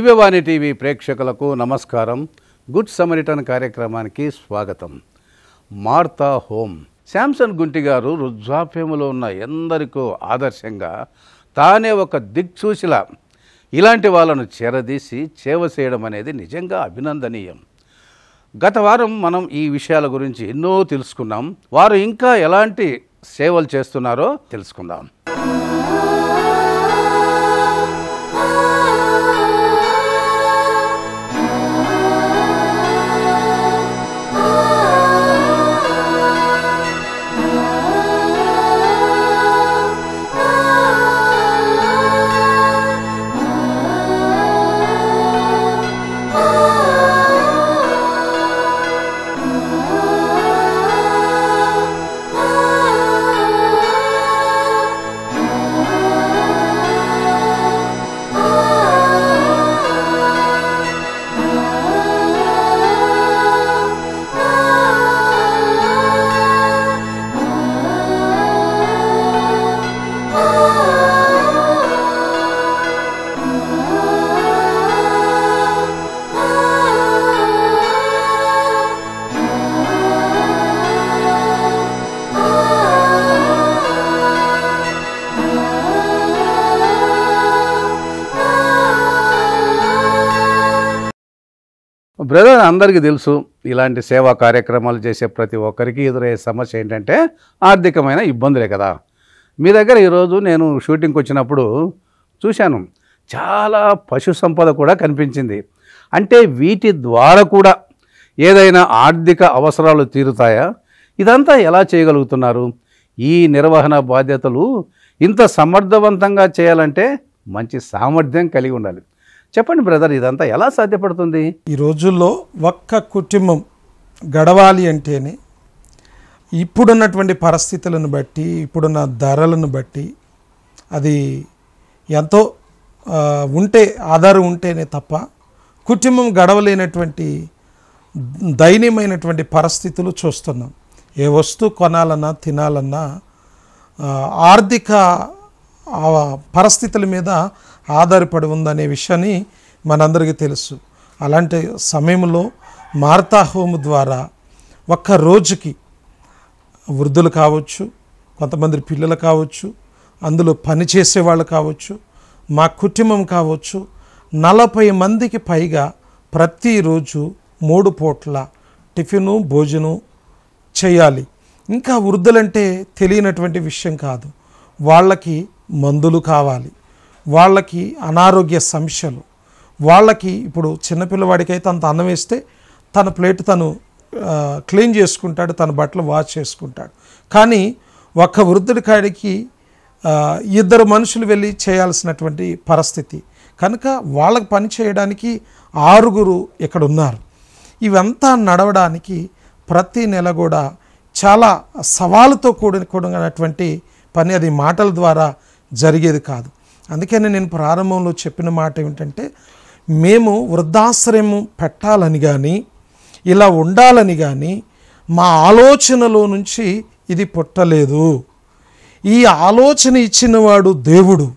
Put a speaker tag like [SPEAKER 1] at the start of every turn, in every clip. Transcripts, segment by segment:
[SPEAKER 1] దివ్యవాణి TV ప్రేక్షకులకు నమస్కారం. Good Samaritan కార్యక్రమానికి స్వాగతం. Martha home. శాంసన్ గుంటి గారు వృద్ధాప్యములో ఉన్న ఎందరికో ఆదర్శంగా తానే ఒక దిక్సూచిలా ఇలాంటి వాళ్ళను చేరదీసి సేవ చేయడం అనేది నిజంగా అభినందనీయం. గత వారం మనం ఈ విషయాల గురించి ఎన్నో తెలుసుకున్నాం. వారు ఇంకా ఎలాంటి సేవలు చేస్తున్నారో తెలుసుకుందాం. బ్రదర్, అందరికీ తెలుసు ఇలాంటి సేవా కార్యక్రమాలు చేసే ప్రతి ఒక్కరికి ఎదురయ్యే సమస్య ఏంటంటే ఆర్థికమైన ఇబ్బందులే కదా. మీ దగ్గర ఈరోజు నేను షూటింగ్కి వచ్చినప్పుడు చూశాను, చాలా పశు సంపద కూడా కనిపించింది. అంటే వీటి ద్వారా కూడా ఏదైనా ఆర్థిక అవసరాలు తీరుతాయా? ఇదంతా ఎలా చేయగలుగుతున్నారు? ఈ నిర్వహణ బాధ్యతలు ఇంత సమర్థవంతంగా చేయాలంటే మంచి సామర్థ్యం కలిగి ఉండాలి. చెప్పండి బ్రదర్, ఇదంతా ఎలా సాధ్యపడుతుంది?
[SPEAKER 2] ఈ రోజుల్లో ఒక్క కుటుంబం గడవాలి అంటేనే ఇప్పుడున్నటువంటి పరిస్థితులను బట్టి, ఇప్పుడున్న ధరలను బట్టి అది ఎంతో ఆధారం ఉంటేనే తప్ప కుటుంబం గడవలేనటువంటి దయనీయమైనటువంటి పరిస్థితులు చూస్తున్నాం. ఏ వస్తువు కొనాలన్నా తినాలన్నా ఆర్థిక పరిస్థితుల మీద ఆధారపడి ఉందనే విషయాన్ని మనందరికీ తెలుసు. అలాంటి సమయంలో మార్తా హోమ్ ద్వారా ఒక్క రోజుకి వృద్ధులు కావచ్చు, కొంతమంది పిల్లలు కావచ్చు, అందులో పనిచేసే వాళ్ళు కావచ్చు, మా కుటుంబం కావచ్చు, 40 మందికి పైగా ప్రతిరోజు 3 పూట్ల టిఫిను భోజనం చేయాలి. ఇంకా వృద్ధులంటే తెలియనటువంటి విషయం కాదు. వాళ్ళకి మందులు కావాలి, వాళ్ళకి అనారోగ్య సమస్యలు, వాళ్ళకి ఇప్పుడు చిన్నపిల్లవాడికి అయితే అంత అన్నం వేస్తే తన ప్లేట్ తను క్లీన్ చేసుకుంటాడు, తన బట్టలు వాష్ చేసుకుంటాడు. కానీ ఒక్క వృద్ధుడి కాడికి 2 మనుషులు వెళ్ళి చేయాల్సినటువంటి పరిస్థితి కనుక వాళ్ళకి పని చేయడానికి 6 ఇక్కడ ఉన్నారు. ఇవంతా నడవడానికి ప్రతి నెల కూడా చాలా సవాలుతో కూడినటువంటి పని. అది మాటల ద్వారా జరిగేది కాదు. అందుకని నేను ప్రారంభంలో చెప్పిన మాట ఏమిటంటే, మేము వృద్ధాశ్రయం పెట్టాలని కానీ ఇలా ఉండాలని కానీ మా ఆలోచనలో నుంచి ఇది పుట్టలేదు. ఈ ఆలోచన ఇచ్చినవాడు దేవుడు,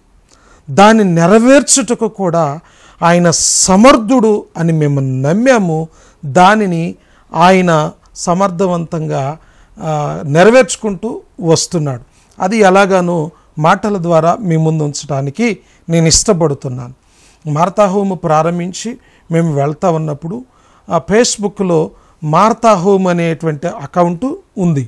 [SPEAKER 2] దాన్ని నెరవేర్చుటకు కూడా ఆయన సమర్థుడు అని మేము నమ్మాము. దానిని ఆయన సమర్థవంతంగా నెరవేర్చుకుంటూ వస్తున్నాడు. అది ఎలాగానో మాటల ద్వారా మీ ముందు ఉంచడానికి నేను ఇష్టపడుతున్నాను. మార్తా హోమ్ ప్రారంభించి మేము వెళ్తా ఉన్నప్పుడు ఆ ఫేస్బుక్లో మార్తా హోమ్ అనేటువంటి అకౌంట్ ఉంది.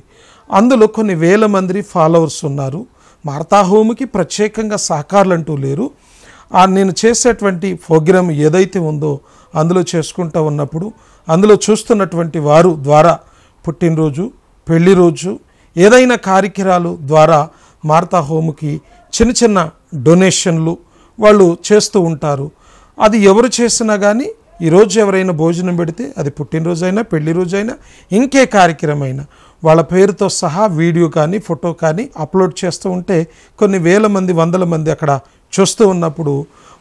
[SPEAKER 2] అందులో కొన్ని వేల మంది ఫాలోవర్స్ ఉన్నారు. మార్తా హోమ్కి ప్రత్యేకంగా సహకారులు అంటూ లేరు. నేను చేసేటువంటి ప్రోగ్రాం ఏదైతే ఉందో అందులో చేసుకుంటూ ఉన్నప్పుడు అందులో చూస్తున్నటువంటి వారు ద్వారా పుట్టినరోజు, పెళ్లి రోజు, ఏదైనా కార్యక్రమాలు ద్వారా మార్తా హోమ్కి చిన్న చిన్న డొనేషన్లు వాళ్ళు చేస్తూ ఉంటారు. అది ఎవరు చేసినా కానీ ఈరోజు ఎవరైనా భోజనం పెడితే అది పుట్టినరోజైనా, పెళ్లి రోజైనా, ఇంకే కార్యక్రమమైనా వాళ్ళ పేరుతో సహా వీడియో కానీ ఫోటో కానీ అప్లోడ్ చేస్తూ ఉంటే కొన్ని వేల మంది, వందల మంది అక్కడ చూస్తూ ఉన్నప్పుడు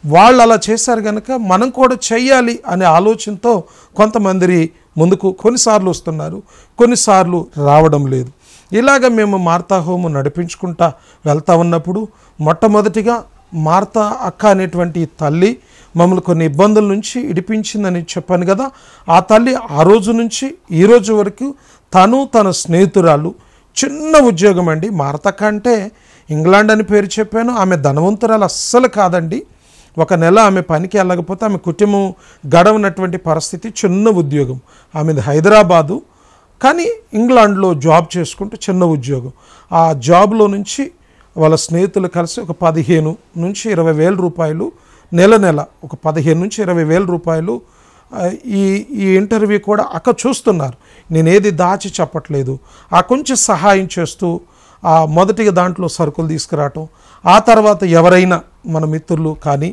[SPEAKER 2] వాళ్ళు అలా చేశారు కనుక మనం కూడా చెయ్యాలి అనే ఆలోచనతో కొంతమంది ముందుకు కొన్నిసార్లు వస్తున్నారు, కొన్నిసార్లు రావడం లేదు. ఇలాగ మేము మార్తా హోమ్ నడిపించుకుంటా వెళ్తా ఉన్నప్పుడు మొట్టమొదటిగా మార్తా అక్క అనేటువంటి తల్లి మమ్మల్ని కొన్ని ఇబ్బందుల నుంచి ఇడిపించిందని చెప్పాను కదా. ఆ తల్లి ఆ రోజు నుంచి ఈ రోజు వరకు తను తన స్నేహితురాలు చిన్న ఉద్యోగం అండి. మార్త కంటే ఇంగ్లాండ్ అని పేరు చెప్పాను. ఆమె ధనవంతురాలు అస్సలు కాదండి. ఒక నెల ఆమె పనికి వెళ్ళకపోతే ఆమె కుటుంబం గడవనటువంటి పరిస్థితి. చిన్న ఉద్యోగం ఆమెది హైదరాబాదు, కానీ ఇంగ్లాండ్లో జాబ్ చేసుకుంటూ చిన్న ఉద్యోగం. ఆ జాబ్లో నుంచి వాళ్ళ స్నేహితులు కలిసి ఒక 15 నుంచి 20 వేల రూపాయలు నెల ఒక 15 నుంచి 20 వేల రూపాయలు ఈ ఇంటర్వ్యూ కూడా అక్క చూస్తున్నారు. నేనేది దాచి చెప్పట్లేదు. ఆ కొంచెం సహాయం చేస్తూ మొదటిగా దాంట్లో సరుకులు తీసుకురావటం, ఆ తర్వాత ఎవరైనా మన మిత్రులు కానీ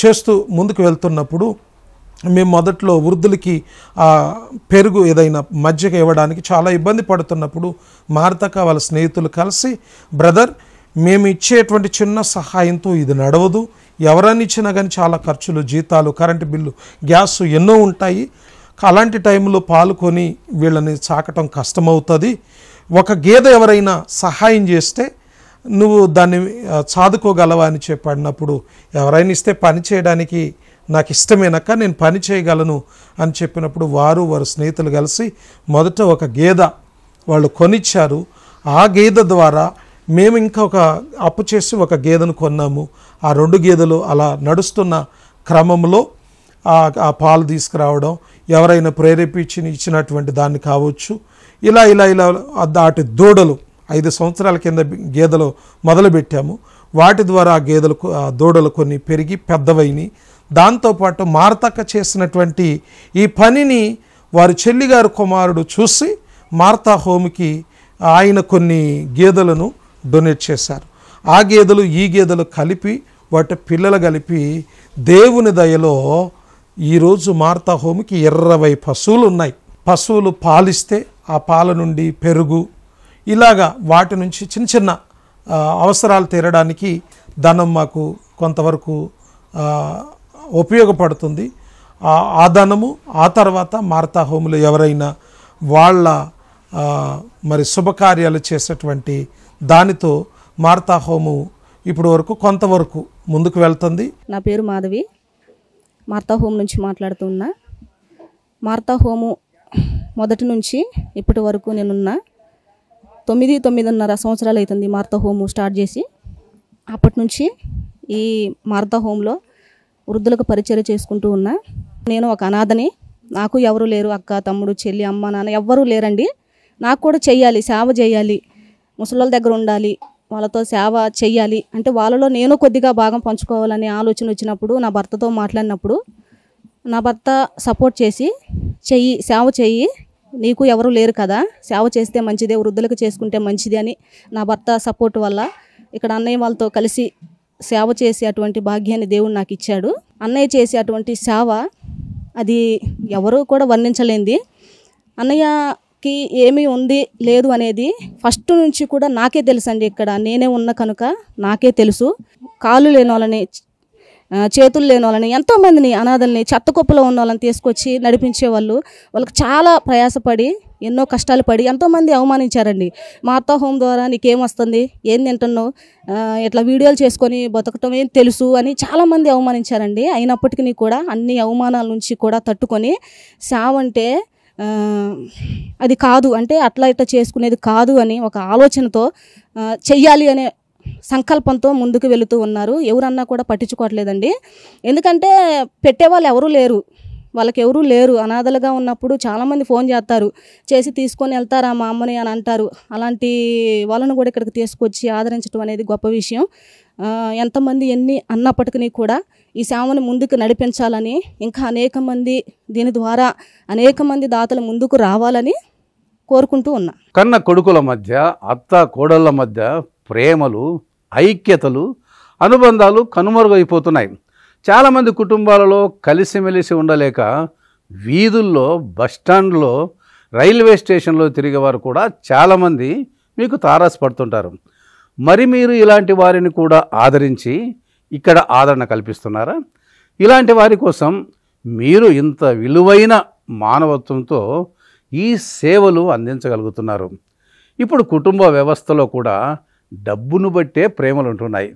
[SPEAKER 2] చేస్తూ ముందుకు వెళ్తున్నప్పుడు మేము మొదట్లో వృద్ధులకి పెరుగు ఏదైనా మజ్జిగ ఇవ్వడానికి చాలా ఇబ్బంది పడుతున్నప్పుడు మార్తక వాళ్ళ స్నేహితులు కలిసి, బ్రదర్ మేము ఇచ్చేటువంటి చిన్న సహాయంతో ఇది నడవదు, ఎవరని ఇచ్చినా కానీ చాలా ఖర్చులు, జీతాలు, కరెంటు బిల్లు, గ్యాస్ ఎన్నో ఉంటాయి. అలాంటి టైంలో పాల్గొని వీళ్ళని సాకటం కష్టమవుతుంది. ఒక గేదె ఎవరైనా సహాయం చేస్తే నువ్వు దాన్ని చాదుకోగలవా అని చెప్పినప్పుడు, ఎవరైనా ఇస్తే పని చేయడానికి నాకు ఇష్టమేనక్క, నేను పని చేయగలను అని చెప్పినప్పుడు వారి స్నేహితులు కలిసి మొదట ఒక గేదె వాళ్ళు కొనిచ్చారు. ఆ గేదె ద్వారా మేము ఇంకా ఒక అప్పు చేసి ఒక గేదెను కొన్నాము. ఆ 2 గేదెలు అలా నడుస్తున్న క్రమంలో ఆ పాలు తీసుకురావడం, ఎవరైనా ప్రేరేపించి ఇచ్చినటువంటి దాన్ని కావచ్చు. ఇలా దాటి దూడలు 5 సంవత్సరాల కింద గేదెలు మొదలుపెట్టాము. వాటి ద్వారా ఆ దూడలు కొన్ని పెరిగి పెద్దవైనవి. దాంతోపాటు మార్తక్క చేసినటువంటి ఈ పనిని వారి చెల్లిగారు కుమారుడు చూసి మార్తా హోమ్కి ఆయన కొన్ని గేదెలను డొనేట్ చేశారు. ఆ గేదెలు ఈ గేదెలు కలిపి వాటి పిల్లలు కలిపి దేవుని దయలో ఈరోజు మార్తా హోమ్కి 20 పశువులు ఉన్నాయి. పశువులు పాలిస్తే ఆ పాల నుండి పెరుగు, ఇలాగా వాటి నుంచి చిన్న చిన్న అవసరాలు తీరడానికి ధనం మాకు కొంతవరకు ఉపయోగపడుతుంది. ఆ ధనము ఆ తర్వాత మార్తా హోములో ఎవరైనా వాళ్ళ మరి శుభకార్యాలు చేసేటువంటి దానితో మార్తా హోము ఇప్పుడు వరకు కొంతవరకు ముందుకు వెళ్తుంది.
[SPEAKER 3] నా పేరు మాధవి, మార్తా హోమ్ నుంచి మాట్లాడుతున్నా. మార్తా హోము మొదటి నుంచి ఇప్పటి వరకు నేనున్నా 9-9.5 సంవత్సరాలు అవుతుంది మార్తా హోము స్టార్ట్ చేసి. అప్పటి నుంచి ఈ మార్తా హోమ్లో వృద్ధులకు పరిచర్య చేసుకుంటూ ఉన్నా. నేను ఒక అనాథని, నాకు ఎవరు లేరు, అక్క, తమ్ముడు, చెల్లి, అమ్మ, నాన్న ఎవ్వరూ లేరండి. నాకు కూడా చెయ్యాలి, సేవ చేయాలి, ముసలోళ్ళ దగ్గర ఉండాలి, వాళ్ళతో సేవ చెయ్యాలి అంటే వాళ్ళలో నేను కొద్దిగా భాగం పంచుకోవాలనే ఆలోచన వచ్చినప్పుడు నా భర్తతో మాట్లాడినప్పుడు నా భర్త సపోర్ట్ చేసి సేవ చెయ్యి, నీకు ఎవరు లేరు కదా, సేవ చేస్తే మంచిదే, వృద్ధులకు చేసుకుంటే మంచిది అని నా భర్త సపోర్ట్ వల్ల ఇక్కడ అన్నయ్య వాళ్ళతో కలిసి సేవ చేసే అటువంటి భాగ్యాన్ని దేవుడు నాకు ఇచ్చాడు. అన్నయ్య చేసే అటువంటి సేవ అది ఎవరు కూడా వర్ణించలేంది. అన్నయ్యకి ఏమీ ఉంది లేదు అనేది ఫస్ట్ నుంచి కూడా నాకే తెలుసు అండి. ఇక్కడ నేనే ఉన్న కనుక నాకే తెలుసు. కాళ్ళు లేని వాళ్ళని, చేతులు లేని వాళ్ళని, ఎంతోమందిని అనాథల్ని, చెత్తకుప్పలో ఉన్న వాళ్ళని తీసుకొచ్చి నడిపించేవాళ్ళు. వాళ్ళకి చాలా ప్రయాసపడి ఎన్నో కష్టాలు పడి ఎంతోమంది అవమానించారండి. మార్తా హోమ్ ద్వారా నీకేం వస్తుంది, ఏం తింటున్నావు, ఇట్లా వీడియోలు చేసుకొని బతకటం ఏం తెలుసు అని చాలామంది అవమానించారండి. అయినప్పటికీ కూడా అన్ని అవమానాల నుంచి కూడా తట్టుకొని సేవ అంటే అది కాదు, అంటే అట్లా ఇట్లా చేసుకునేది కాదు అని ఒక ఆలోచనతో చెయ్యాలి అనే సంకల్పంతో ముందుకు వెళుతూ ఉన్నారు. ఎవరన్నా కూడా పట్టించుకోవట్లేదండి. ఎందుకంటే పెట్టేవాళ్ళు ఎవరూ లేరు, వాళ్ళకి ఎవరూ లేరు. అనాథలుగా ఉన్నప్పుడు చాలామంది ఫోన్ చేస్తారు, చేసి తీసుకొని వెళ్తారా మా అమ్మని అని అంటారు. అలాంటి వాళ్ళను కూడా ఇక్కడికి తీసుకొచ్చి ఆదరించడం అనేది గొప్ప విషయం. ఎంతమంది ఎన్ని అన్నప్పటికీ కూడా ఈ సేవను ముందుకు నడిపించాలని, ఇంకా అనేక మంది దీని ద్వారా అనేక మంది దాతలు ముందుకు రావాలని కోరుకుంటూ ఉన్నా.
[SPEAKER 1] కన్న కొడుకుల మధ్య, అత్త కోడళ్ళ మధ్య ప్రేమలు, ఐక్యతలు, అనుబంధాలు కనుమరుగైపోతున్నాయి. చాలామంది కుటుంబాలలో కలిసిమెలిసి ఉండలేక వీధుల్లో, బస్టాండ్లో, రైల్వే స్టేషన్లో తిరిగేవారు కూడా చాలామంది మీకు తారసపడుతుంటారు. మరి మీరు ఇలాంటి వారిని కూడా ఆదరించి ఇక్కడ ఆదరణ కల్పిస్తున్నారా? ఇలాంటి వారి కోసం మీరు ఇంత విలువైన మానవత్వంతో ఈ సేవలు అందించగలుగుతున్నారు. ఇప్పుడు కుటుంబ వ్యవస్థలో కూడా డబ్బును బట్టే ప్రేమలు ఉంటున్నాయి.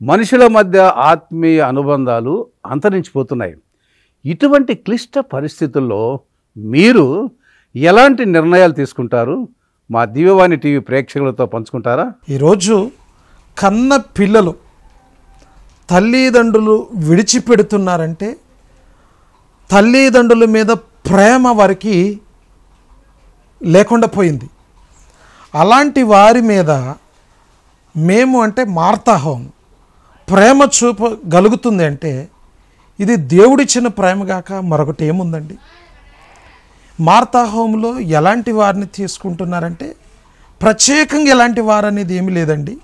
[SPEAKER 1] మనుషుల మధ్య ఆత్మీయ అనుబంధాలు అంతరించిపోతున్నాయి. ఇటువంటి క్లిష్ట పరిస్థితుల్లో మీరు ఎలాంటి నిర్ణయాలు తీసుకుంటారు? మా దివ్యవాణి టీవీ ప్రేక్షకులతో పంచుకుంటారా?
[SPEAKER 2] ఈరోజు కన్న పిల్లలు తల్లిదండ్రులు విడిచిపెడుతున్నారంటే తల్లిదండ్రుల మీద ప్రేమ వారికి లేకుండా పోయింది. అలాంటి వారి మీద మేము అంటే మార్తా హోమ్ ప్రేమ చూపగలుగుతుంది అంటే ఇది దేవుడిచ్చిన ప్రేమగాక మరొకటి ఏముందండి? మార్తా హోమ్లో ఎలాంటి వారిని తీసుకుంటున్నారంటే ప్రత్యేకంగా ఎలాంటి వారు అనేది ఏమీ లేదండి.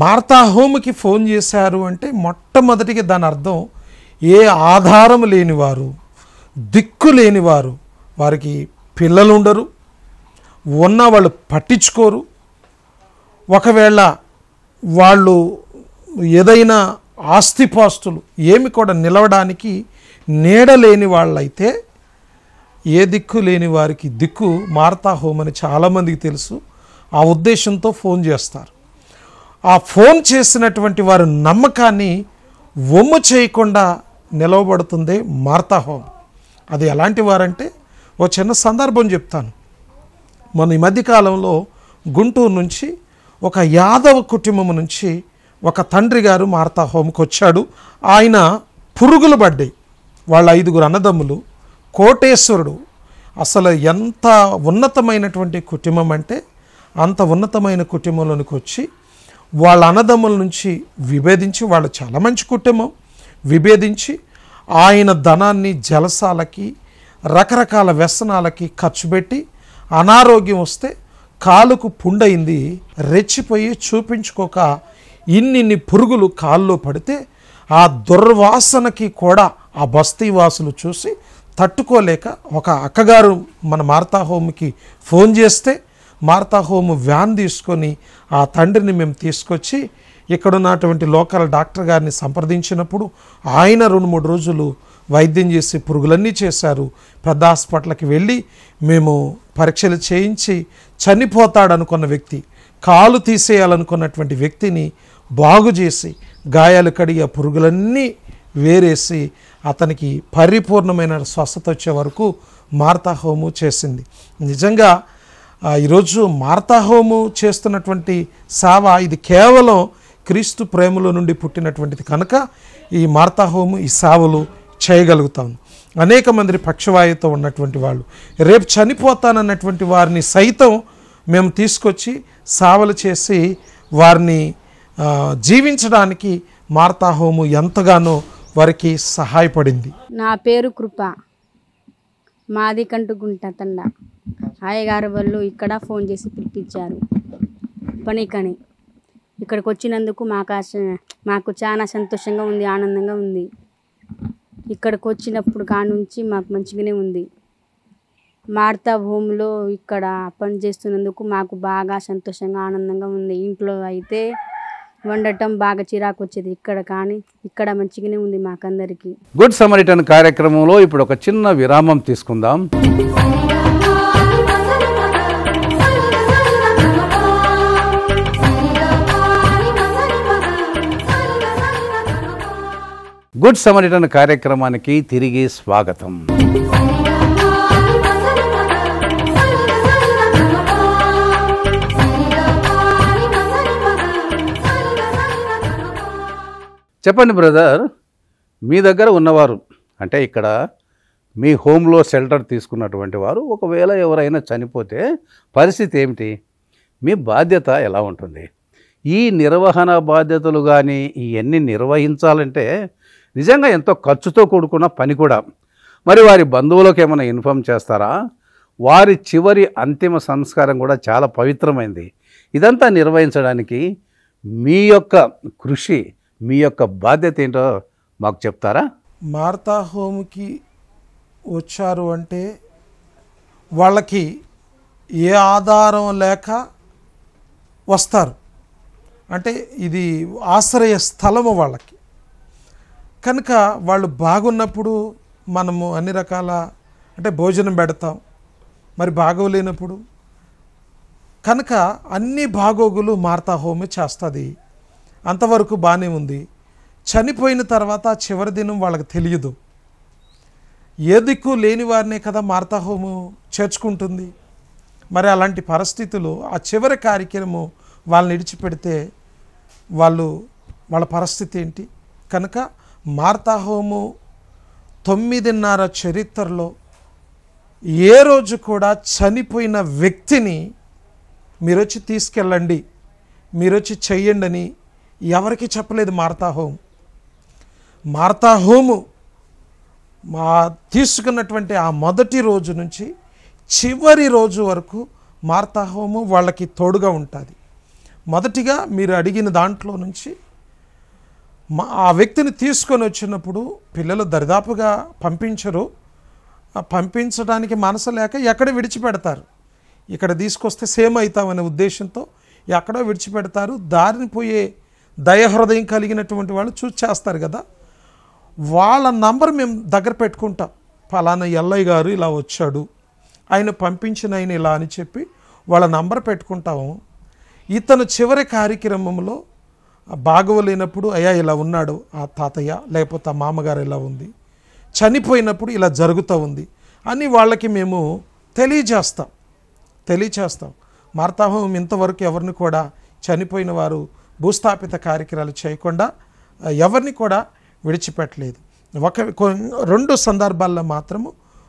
[SPEAKER 2] మార్తా హోమ్కి ఫోన్ చేశారు అంటే మొట్టమొదటిగా దాని అర్థం ఏ ఆధారం లేనివారు, దిక్కు లేనివారు, వారికి పిల్లలు ఉండరు, ఉన్న వాళ్ళు పట్టించుకోరు. ఒకవేళ వాళ్ళు ఏదైనా ఆస్తిపాస్తులు ఏమి కూడా నిలవడానికి నీడ లేని వాళ్ళైతే ఏ దిక్కు లేని వారికి దిక్కు మార్తా హోమ్ అని చాలామందికి తెలుసు. ఆ ఉద్దేశంతో ఫోన్ చేస్తారు. ఆ ఫోన్ చేసినటువంటి వారి నమ్మకాన్ని వమ్ము చేయకుండా నిలవబడుతుంది మార్తా హోమ్. అది ఎలాంటి వారంటే ఓ చిన్న సందర్భం చెప్తాను. మన ఈ మధ్యకాలంలో గుంటూరు నుంచి ఒక యాదవ కుటుంబం నుంచి ఒక తండ్రి గారు మార్తా హోమ్కి వచ్చాడు. ఆయన పురుగులు పడ్డాయి. వాళ్ళ 5 అన్నదమ్ములు, కోటేశ్వరుడు. అసలు ఎంత ఉన్నతమైనటువంటి కుటుంబం అంటే అంత ఉన్నతమైన కుటుంబంలోనికి వచ్చి వాళ్ళ అన్నదమ్ముల నుంచి విభేదించి, వాళ్ళు చాలా మంచి కుటుంబం, విభేదించి ఆయన ధనాన్ని జలసాలకి రకరకాల వ్యసనాలకి ఖర్చు పెట్టి అనారోగ్యం వస్తే కాలుకు పుండయింది. రెచ్చిపోయి చూపించుకోక ఇన్నిన్ని పురుగులు కాల్లో పడితే ఆ దుర్వాసనకి కూడా ఆ బస్తీవాసులు చూసి తట్టుకోలేక ఒక అక్కగారు మన మార్తా హోమ్కి ఫోన్ చేస్తే మార్తా హోమ్ వ్యాన్ తీసుకొని ఆ తండ్రిని మేము తీసుకొచ్చి ఇక్కడ ఉన్నటువంటి లోకల్ డాక్టర్ గారిని సంప్రదించినప్పుడు ఆయన 2-3 రోజులు వైద్యం చేసి పురుగులన్నీ చేశారు. పెద్ద హాస్పిటల్కి వెళ్ళి మేము పరీక్షలు చేయించి చనిపోతాడనుకున్న వ్యక్తి, కాలు తీసేయాలనుకున్నటువంటి వ్యక్తిని బాగు చేసి గాయాలు కడిగి ఆ పురుగులన్నీ వేరేసి అతనికి పరిపూర్ణమైన స్వస్థత వచ్చే వరకు మార్తా హోము చేసింది. నిజంగా ఈరోజు మార్తా హోము చేస్తున్నటువంటి సేవ ఇది కేవలం క్రీస్తు ప్రేమలో నుండి పుట్టినటువంటిది కనుక ఈ మార్తా హోము ఈ సేవలు చేయగలుగుతాను. అనేక మంది పక్షవాయుతో ఉన్నటువంటి వాళ్ళు, రేపు చనిపోతానన్నటువంటి వారిని సైతం మేము తీసుకొచ్చి సేవలు చేసి వారిని జీవించడానికి మార్తా హోము ఎంతగానో వారికి సహాయపడింది.
[SPEAKER 4] నా పేరు కృప, మాది కంటుగుంట తండ. అయ్యగారు వాళ్ళు ఇక్కడ ఫోన్ చేసి పిలిపించారు పనికని. ఇక్కడికి వచ్చినందుకు మాకు చాలా సంతోషంగా ఉంది, ఆనందంగా ఉంది. ఇక్కడికి వచ్చినప్పుడు కానుంచి మాకు మంచిగానే ఉంది. మార్తా హోమ్లో ఇక్కడ పని చేస్తున్నందుకు మాకు బాగా సంతోషంగా ఆనందంగా ఉంది. ఇంట్లో అయితే వండటం బాగా చిరాకు వచ్చేది, ఇక్కడ మంచిగానే ఉంది మాకందరికీ.
[SPEAKER 1] గుడ్ సమరిటన్ కార్యక్రమంలో ఇప్పుడు ఒక చిన్న విరామం తీసుకుందాం. గుడ్ సమరిటన్ కార్యక్రమానికి తిరిగి స్వాగతం. చెప్పండి బ్రదర్, మీ దగ్గర ఉన్నవారు అంటే ఇక్కడ మీ హోమ్లో షెల్టర్ తీసుకున్నటువంటి వారు ఒకవేళ ఎవరైనా చనిపోతే పరిస్థితి ఏమిటి? మీ బాధ్యత ఎలా ఉంటుంది? ఈ నిర్వహణ బాధ్యతలు కానీ ఇవన్నీ నిర్వహించాలంటే నిజంగా ఎంతో ఖర్చుతో కూడుకున్న పని కూడా. మరి వారి బంధువులకు ఏమైనా ఇన్ఫామ్ చేస్తారా? వారి చివరి అంతిమ సంస్కారం కూడా చాలా పవిత్రమైంది. ఇదంతా నిర్వహించడానికి మీ యొక్క కృషి, మీ యొక్క బాధ్యత ఏంటో మాకు చెప్తారా?
[SPEAKER 2] మార్తా హోమ్కి వచ్చారు అంటే వాళ్ళకి ఏ ఆధారం లేక వస్తారు. అంటే ఇది ఆశ్రయ స్థలము వాళ్ళకి. కనుక వాళ్ళు బాగున్నప్పుడు మనము అన్ని రకాల అంటే భోజనం పెడతాం, మరి బాగోలేనప్పుడు కనుక అన్ని బాగోగులు మార్తా హోమే చేస్తుంది. అంతవరకు బాగానే ఉంది. చనిపోయిన తర్వాత చివరి దినం వాళ్ళకి తెలియదు. ఏ దిక్కు లేని వారినే కదా మార్తా హోము చేర్చుకుంటుంది. మరి అలాంటి పరిస్థితులు ఆ చివరి కార్యక్రమం వాళ్ళని విడిచిపెడితే వాళ్ళ పరిస్థితి ఏంటి? కనుక మార్తా హోము 9:30 చరిత్రలో ఏ రోజు కూడా చనిపోయిన వ్యక్తిని మీరు వచ్చి తీసుకెళ్ళండి, మీరు వచ్చి చెయ్యండి అని ఎవరికి చెప్పలేదు మార్తా హోము. మార్తా హోము తీసుకున్నటువంటి ఆ మొదటి రోజు నుంచి చివరి రోజు వరకు మార్తా హోము వాళ్ళకి తోడుగా ఉంటుంది. మొదటిగా మీరు అడిగిన దాంట్లో నుంచి ఆ వ్యక్తిని తీసుకొని వచ్చినప్పుడు పిల్లలు దరిదాపుగా పంపించరు. పంపించడానికి మనసు లేక ఎక్కడ విడిచిపెడతారు. ఇక్కడ తీసుకొస్తే సేమ్ అవుతామనే ఉద్దేశంతో ఎక్కడో విడిచిపెడతారు. దారిని పోయే దయహృదయం కలిగినటువంటి వాళ్ళు చూసి చేస్తారు కదా, వాళ్ళ నంబర్ మేము దగ్గర పెట్టుకుంటాం. ఫలానా ఎల్లయ్య గారు ఇలా వచ్చాడు, ఆయన పంపించిన ఆయన ఇలా అని చెప్పి వాళ్ళ నంబర్ పెట్టుకుంటాము. ఇతను చివరి కార్యక్రమంలో బాగోలేనప్పుడు అయ్యా ఇలా ఉన్నాడు ఆ తాతయ్య, లేకపోతే ఆ మామగారు ఇలా ఉంది, చనిపోయినప్పుడు ఇలా జరుగుతూ ఉంది అని వాళ్ళకి మేము తెలియచేస్తాం. మార్తా హోమం ఇంతవరకు ఎవరిని కూడా చనిపోయిన వారు భూస్థాపిత కార్యక్రమాలు చేయకుండా ఎవరిని కూడా విడిచిపెట్టలేదు. 2 సందర్భాల్లో మాత్రము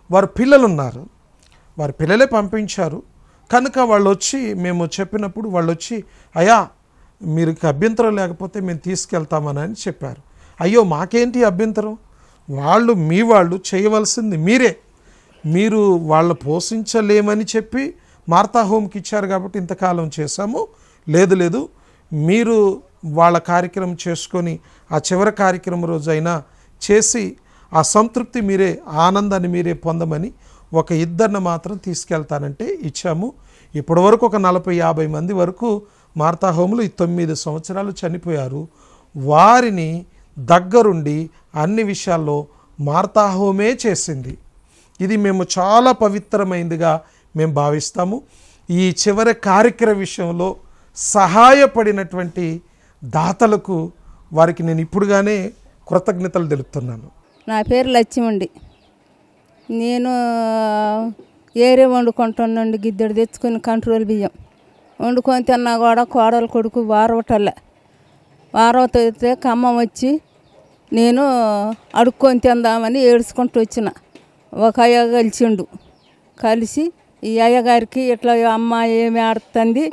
[SPEAKER 2] వారి పిల్లలు ఉన్నారు, వారి పిల్లలే పంపించారు. కనుక వాళ్ళు వచ్చి మేము చెప్పినప్పుడు వాళ్ళు వచ్చి అయ్యా మీరు అభ్యంతరం లేకపోతే మేము తీసుకెళ్తామని చెప్పారు. అయ్యో మాకేంటి అభ్యంతరం, వాళ్ళు చేయవలసింది మీరు వాళ్ళు పోషించలేమని చెప్పి మార్తా హోమ్కి ఇచ్చారు కాబట్టి ఇంతకాలం చేశాము. లేదు మీరు వాళ్ళ కార్యక్రమం చేసుకొని ఆ చివరి కార్యక్రమం రోజు అయినా చేసి ఆ సంతృప్తి మీరే, ఆనందాన్ని మీరే పొందమని ఒక 2 మాత్రం తీసుకెళ్తానంటే ఇచ్చాము. ఇప్పటి వరకు ఒక 40-50 మంది వరకు మార్తా హోములు ఈ 9 సంవత్సరాలు చనిపోయారు. వారిని దగ్గరుండి అన్ని విషయాల్లో మార్తా హోమే చేసింది. ఇది మేము చాలా పవిత్రమైనదిగా మేము భావిస్తాము. ఈ చివరి కార్యక్రమ విషయంలో సహాయపడినటువంటి దాతలకు వారికి నేను ఇప్పుడుగానే కృతజ్ఞతలు తెలుపుతున్నాను.
[SPEAKER 5] నా పేరు లక్ష్మండి. నేను ఏరే వండుకుంటానండి. గిద్దెడు తెచ్చుకొని కంట్రోల్ బియ్యం వండుకొని తిన్నా కూడా కోడలు కొడుకు వారవతే ఖమ్మం వచ్చి నేను అడుక్కొని తిందామని ఏడ్చుకుంటూ వచ్చిన. ఒక అయ్య కలిసి ఈ అయ్యగారికి ఇట్లా అమ్మ ఏమి ఆడుతుంది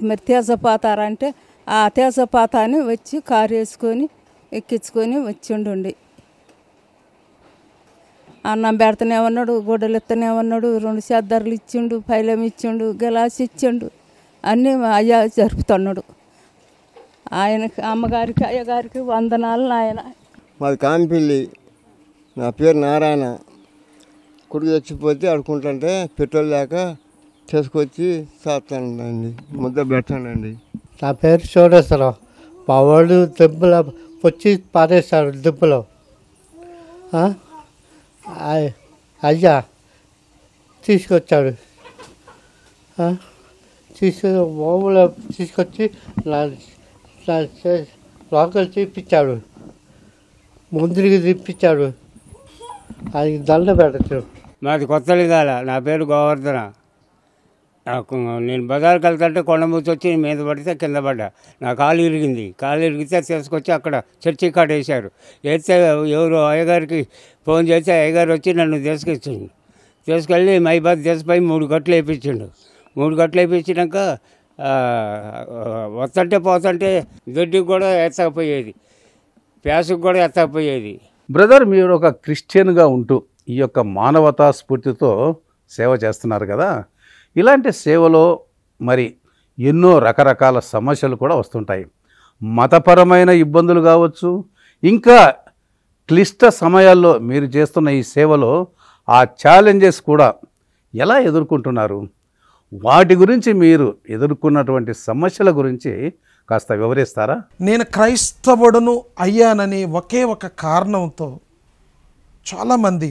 [SPEAKER 5] మరి తేజపాతారంటే ఆ తేజపాతాన్ని వచ్చి కారు వేసుకొని ఎక్కించుకొని వచ్చిండు. అన్నం పెడతానే ఉన్నాడు, గుడ్డలు ఇస్తూనే ఉన్నాడు, 2 చెద్దర్లు ఇచ్చిండు, పైలం ఇచ్చిండు, గిలాస్ ఇచ్చిండు, అన్నీ అయ్యా జరుపుతున్నాడు. ఆయనకి అమ్మగారికి అయ్యగారికి వందనాలు. నాయన
[SPEAKER 6] మాది కాంపిల్లి, నా పేరు నారాయణ. కొడుకు చచ్చిపోతే ఆడుకుంటుంటే పెట్రోల్ లేక తీసుకొచ్చి చేస్తానండి, ముద్ద పెట్టానండి.
[SPEAKER 7] నా పేరు చోడేశ్వరరావు. మా వాడు దెబ్బలో వచ్చి పారేస్తాడు. దెబ్బలో అయ్యా తీసుకొచ్చాడు. మామూలు తీసుకొచ్చి లోకల్ తీపిచ్చాడు, ముందుకి తిప్పించాడు. అది దండ పెట్టచ్చు.
[SPEAKER 8] మాది కొత్తలిగాల. నా పేరు గోవర్ధన. నేను బజార్కి వెళ్తుంటే కొండమూసి వచ్చి మీద పడితే కింద పడ్డా. నా కాలు ఇరిగింది. కాలు ఇరిగితే తీసుకొచ్చి అక్కడ చర్చి కాడ వేశారు. వేస్తే ఎవరు అయ్యగారికి ఫోన్ చేసి అయ్యగారు వచ్చి నన్ను తీసుకెళ్ళి మైబాద్ తీసుకుపోయి 3 గట్లు వేయించిండు. 3 గట్లు వేయించినాక వస్తుంటే పోతుంటే దొడ్డికి కూడా ఎత్తకపోయేది, ప్యాసుకు కూడా ఎత్తకపోయేది.
[SPEAKER 1] బ్రదర్, మీరు ఒక క్రిస్టియన్గా ఉంటూ ఈ యొక్క మానవతా స్ఫూర్తితో సేవ చేస్తున్నారు కదా. ఇలాంటి సేవలో మరి ఎన్నో రకరకాల సమస్యలు కూడా వస్తుంటాయి. మతపరమైన ఇబ్బందులు కావచ్చు, ఇంకా క్లిష్ట సమయాల్లో మీరు చేస్తున్న ఈ సేవలో ఆ ఛాలెంజెస్ కూడా ఎలా ఎదుర్కొంటున్నారు? వాటి గురించి, మీరు ఎదుర్కొన్నటువంటి సమస్యల గురించి కాస్త వివరిస్తారా?
[SPEAKER 2] నేను క్రైస్తవుడును అయ్యానని ఒకే ఒక కారణంతో చాలామంది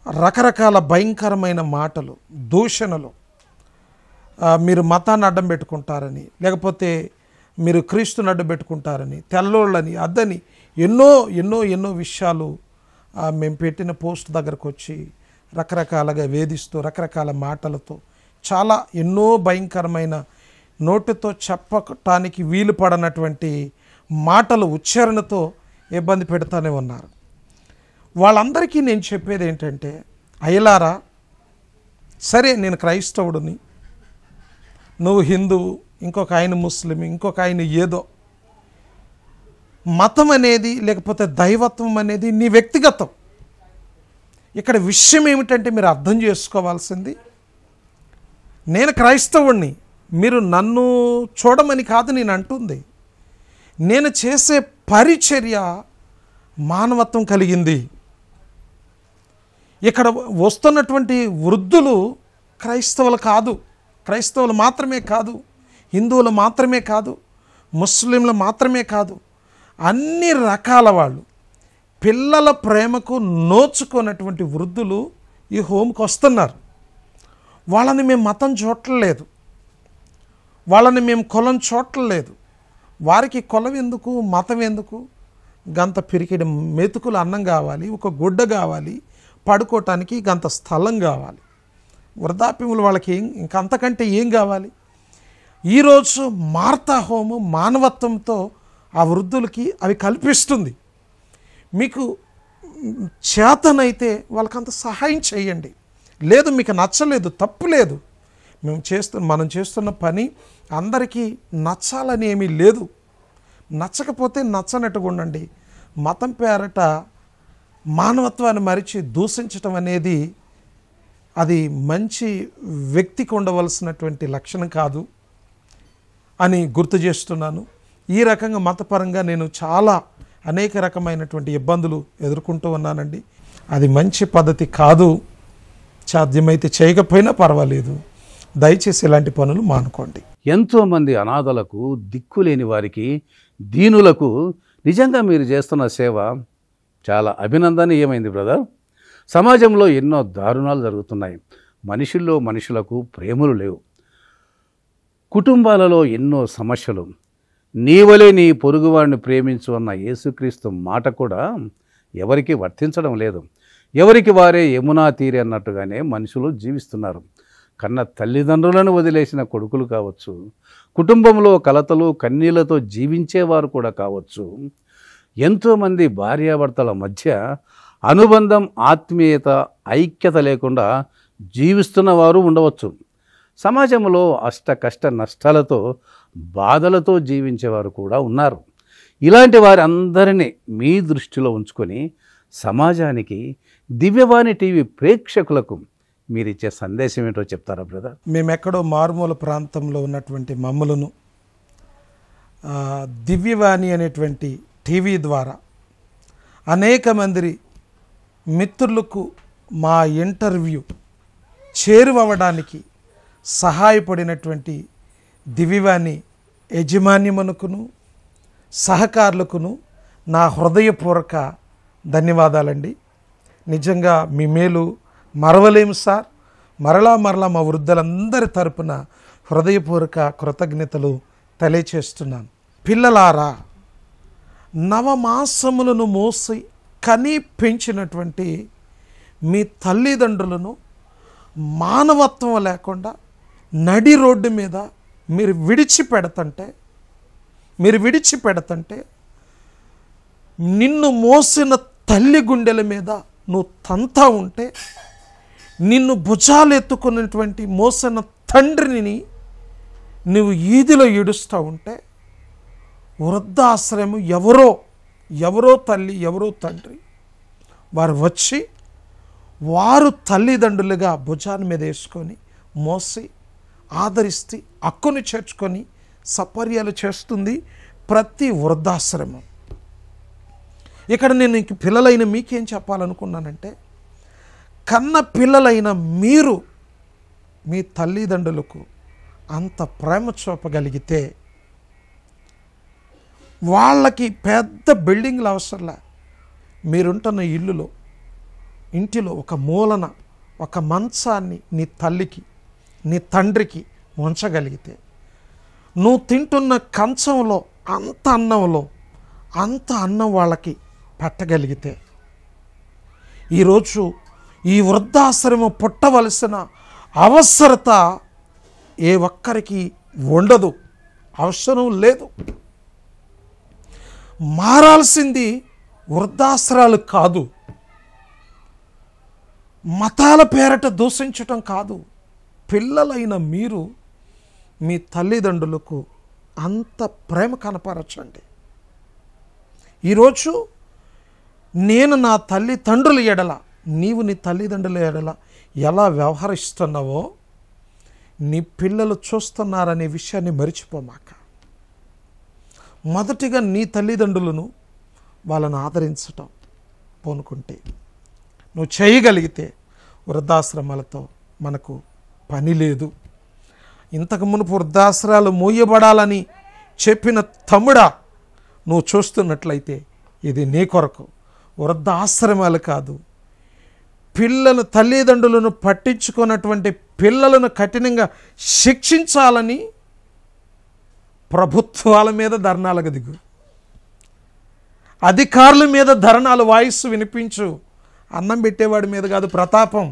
[SPEAKER 2] రకరకాల భయంకరమైన మాటలు, దూషణలు, మీరు మతాన్ని అడ్డం పెట్టుకుంటారని, లేకపోతే మీరు క్రీస్తుని అడ్డుపెట్టుకుంటారని, తెల్లోళ్ళని, అద్దని ఎన్నో ఎన్నో ఎన్నో విషయాలు మేము పెట్టిన పోస్ట్ దగ్గరకు వచ్చి రకరకాలుగా వేధిస్తూ రకరకాల మాటలతో చాలా ఎన్నో భయంకరమైన నోటితో చెప్పటానికి వీలు పడనటువంటి మాటలు ఉచ్చారణతో ఇబ్బంది పెడతానే ఉన్నారు. వాళ్ళందరికీ నేను చెప్పేది ఏంటంటే, అయ్యలారా, సరే నేను క్రైస్తవుడిని, నువ్వు హిందువు, ఇంకొక ఆయన ముస్లిం, ఇంకొక ఆయన ఏదో, మతం అనేది లేకపోతే దైవత్వం అనేది నీ వ్యక్తిగతం. ఇక్కడ విషయం ఏమిటంటే మీరు అర్థం చేసుకోవాల్సింది, నేను క్రైస్తవుణ్ణి, మీరు నన్ను చూడమని కాదు నేను అంటుంది. నేను చేసే పరిచర్య మానవత్వం కలిగింది. ఇక్కడ వస్తున్నటువంటి వృద్ధులు క్రైస్తవులు కాదు, క్రైస్తవులు మాత్రమే కాదు, హిందువులు మాత్రమే కాదు, ముస్లింలు మాత్రమే కాదు, అన్ని రకాల వాళ్ళు, పిల్లల ప్రేమకు నోచుకున్నటువంటి వృద్ధులు ఈ హోమ్కి వస్తున్నారు. వాళ్ళని మేము మతం చూడలేదు, వాళ్ళని మేము కులం చూడలేదు. వారికి కులం ఎందుకు, మతం ఎందుకు? గంత పిరికిడి మెతుకులు అన్నం కావాలి, ఒక గుడ్డ కావాలి, పడుకోవటానికి గంత స్థలం కావాలి. వృద్ధాప్యములు వాళ్ళకి ఇంకంతకంటే ఏం కావాలి? ఈరోజు మార్తా హోము మానవత్వంతో ఆ వృద్ధులకి అవి కల్పిస్తుంది. మీకు చేతనైతే వాళ్ళకంత సహాయం చేయండి. లేదు మీకు నచ్చలేదు, తప్పు లేదు. మనం చేస్తున్న పని అందరికీ నచ్చాలని ఏమీ లేదు. నచ్చకపోతే నచ్చనట్టుగా ఉండండి. మతం పేరట మానవత్వాన్ని మరిచి దూషించటం అనేది అది మంచి వ్యక్తికి ఉండవలసినటువంటి లక్షణం కాదు అని గుర్తు చేస్తున్నాను. ఈ రకంగా మతపరంగా నేను చాలా అనేక రకమైనటువంటి ఇబ్బందులు ఎదుర్కొంటూ ఉన్నానండి. అది మంచి పద్ధతి కాదు. సాధ్యమైతే చేయకపోయినా పర్వాలేదు, దయచేసి ఇలాంటి పనులు మానుకోండి.
[SPEAKER 1] ఎంతోమంది అనాథలకు, దిక్కులేని వారికి, దీనులకు నిజంగా మీరు చేస్తున్న సేవ చాలా అభినందనీయమైంది బ్రదర్. సమాజంలో ఎన్నో దారుణాలు జరుగుతున్నాయి. మనుషుల్లో మనుషులకు ప్రేమలు లేవు. కుటుంబాలలో ఎన్నో సమస్యలు. నీవలే నీ పొరుగువాడిని ప్రేమించు అన్న యేసుక్రీస్తు మాట కూడా ఎవరికి వర్తించడం లేదు. ఎవరికి వారే యమునా తీరే అన్నట్టుగానే మనుషులు జీవిస్తున్నారు. కన్న తల్లిదండ్రులను వదిలేసిన కొడుకులు కావచ్చు, కుటుంబంలో కలతలు కన్నీళ్లతో జీవించేవారు కూడా కావచ్చు, ఎంతోమంది భార్యాభర్తల మధ్య అనుబంధం, ఆత్మీయత, ఐక్యత లేకుండా జీవిస్తున్న వారు ఉండవచ్చు. సమాజంలో అష్ట కష్ట నష్టాలతో, బాధలతో జీవించేవారు కూడా ఉన్నారు. ఇలాంటి వారి అందరినీ మీ దృష్టిలో ఉంచుకొని సమాజానికి, దివ్యవాణి టీవీ ప్రేక్షకులకు మీరిచ్చే సందేశం ఏంటో చెప్తారా బ్రదర్?
[SPEAKER 2] మేమెక్కడో మారుమూల ప్రాంతంలో ఉన్నటువంటి మమ్మలను దివ్యవాణి అనేటువంటి టీవీ ద్వారా అనేక మంది మిత్రులకు మా ఇంటర్వ్యూ చేరువవడానికి సహాయపడినటువంటి దివ్యవాణి యజమాన్యమునకును సహకారులకును నా హృదయపూర్వక ధన్యవాదాలండి. నిజంగా మీ మేలు మరవలేము సార్. మరలా మా వృద్ధులందరి తరపున హృదయపూర్వక కృతజ్ఞతలు తెలియచేస్తున్నాను. పిల్లలారా, నవమాసములను మోసి కని పెంచినటువంటి మీ తల్లిదండ్రులను మానవత్వం లేకుండా నడి రోడ్డు మీద మీరు విడిచిపెడతంటే నిన్ను మోసిన తల్లి గుండెల మీద నువ్వు తంతా ఉంటే, నిన్ను భుజాలు ఎత్తుకున్నటువంటి మోసిన తండ్రిని నువ్వు ఈదిలో ఈడుస్తూ ఉంటే, వృద్ధాశ్రయం ఎవరో తల్లి ఎవరో తండ్రి వారు వచ్చి వారు తల్లిదండ్రులుగా భుజాన్ని మీద వేసుకొని మోసి ఆదరిస్తే హక్కును చేర్చుకొని సపర్యాలు చేస్తుంది ప్రతి వృద్ధాశ్రమం. ఇక్కడ నేను ఇంక పిల్లలైన మీకేం చెప్పాలనుకున్నానంటే, కన్న పిల్లలైన మీరు మీ తల్లిదండ్రులకు అంత ప్రేమ చూపగలిగితే వాళ్ళకి పెద్ద బిల్డింగ్లు అవసరంలే. మీరుంటున్న ఇంటిలో ఒక మూలన ఒక మంచాన్ని నీ తల్లికి నీ తండ్రికి ఉంచగలిగితే నువ్వు తింటున్న కంచంలో అంత అన్నం వాళ్ళకి పెట్టగలిగితే ఈరోజు ఈ వృద్ధాశ్రమం పుట్టవలసిన అవసరత ఏ ఒక్కరికి ఉండదు, అవసరం లేదు. మారాల్సింది వృద్ధాశ్రాలు కాదు, మతాల పేరట దూషించటం కాదు. పిల్లలైన మీరు మీ తల్లిదండ్రులకు అంత ప్రేమ కనపరచండి. ఈరోజు నేను నా తల్లిదండ్రుల ఎడల, నీవు నీ తల్లిదండ్రుల ఎడల ఎలా వ్యవహరిస్తున్నావో నీ పిల్లలు చూస్తున్నారనే విషయాన్ని మరిచిపోమాక. మొదటిగా నీ తల్లిదండ్రులను వాళ్ళని ఆదరించటం పోనుకుంటే నువ్వు చేయగలిగితే వృద్ధాశ్రమాలతో మనకు పని లేదు. ఇంతకు మునుపు వృద్ధాశ్రమాలు మూయబడాలని చెప్పిన తమ్ముడా, నువ్వు చూస్తున్నట్లయితే ఇది నీ కొరకు. వృద్ధాశ్రమాలు కాదు, పిల్లలు తల్లిదండ్రులను పట్టించుకున్నటువంటి పిల్లలను కఠినంగా శిక్షించాలని ప్రభుత్వాల మీద ధర్నాలకు దిగు, అధికారుల మీద ధర్నాలు వాయిస్ వినిపించు. అన్నం పెట్టేవాడి మీద కాదు ప్రతాపం.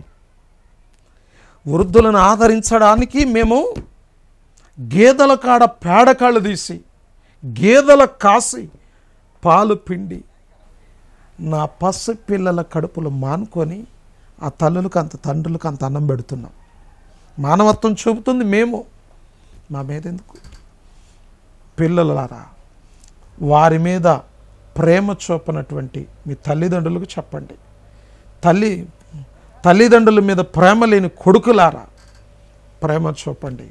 [SPEAKER 2] వృద్ధులను ఆదరించడానికి మేము గేదెల కాడ పేడకాళ్ళు తీసి గేదెల కాసి పాలు పిండి నా పసి పిల్లల కడుపులు మానుకొని ఆ తల్లులకు అంత తండ్రులకు అంత అన్నం పెడుతున్నాం. మానవత్వం చూపుతుంది మేము, మా మీద ఎందుకు? పిల్లలారా, వారి మీద ప్రేమ చూపనటువంటి మీ తల్లిదండ్రులకు చెప్పండి. తల్లిదండ్రుల మీద ప్రేమ లేని కొడుకులారా, ప్రేమ చూపండి.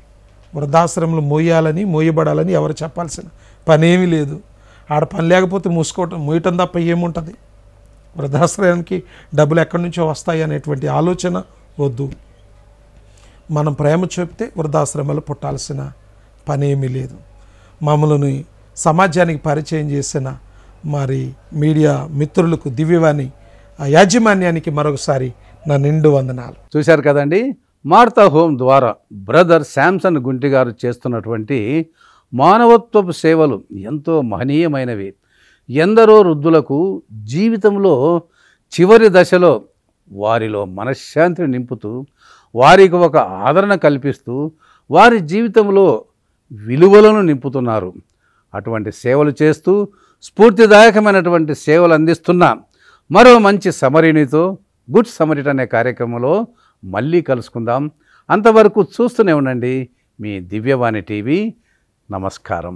[SPEAKER 2] వృద్ధాశ్రమంలో మోయబడాలని ఎవరు చెప్పాల్సిన పనేమీ లేదు. ఆడ పని లేకపోతే మూయటం తప్ప ఏముంటుంది? వృద్ధాశ్రయానికి డబ్బులు ఎక్కడి నుంచో వస్తాయి అనేటువంటి ఆలోచన వద్దు. మనం ప్రేమ చూపితే వృద్ధాశ్రమాలు పుట్టాల్సిన పనేమీ లేదు. మమ్మల్ని సమాజానికి పరిచయం చేసిన మరి మీడియా మిత్రులకు, దివ్యవాణి యాజమాన్యానికి మరొకసారి నా నిండు వందనాలు.
[SPEAKER 1] చూశారు కదండి, మార్తా హోమ్ ద్వారా బ్రదర్ శాంసన్ గుంటి గారు చేస్తున్నటువంటి మానవత్వపు సేవలు ఎంతో మహనీయమైనవి. ఎందరో వృద్ధులకు జీవితంలో చివరి దశలో వారిలో మనశ్శాంతిని నింపుతూ, వారికి ఒక ఆదరణ కల్పిస్తూ, వారి జీవితంలో విలువలను నింపుతున్నారు. అటువంటి సేవలు చేస్తూ స్ఫూర్తిదాయకమైనటువంటి సేవలు అందిస్తున్న మరో మంచి సమరీనితో గుడ్ సమరిట్ అనే కార్యక్రమంలో మళ్ళీ కలుసుకుందాం. అంతవరకు చూస్తూనే ఉండండి మీ దివ్యవాణి టీవీ. నమస్కారం.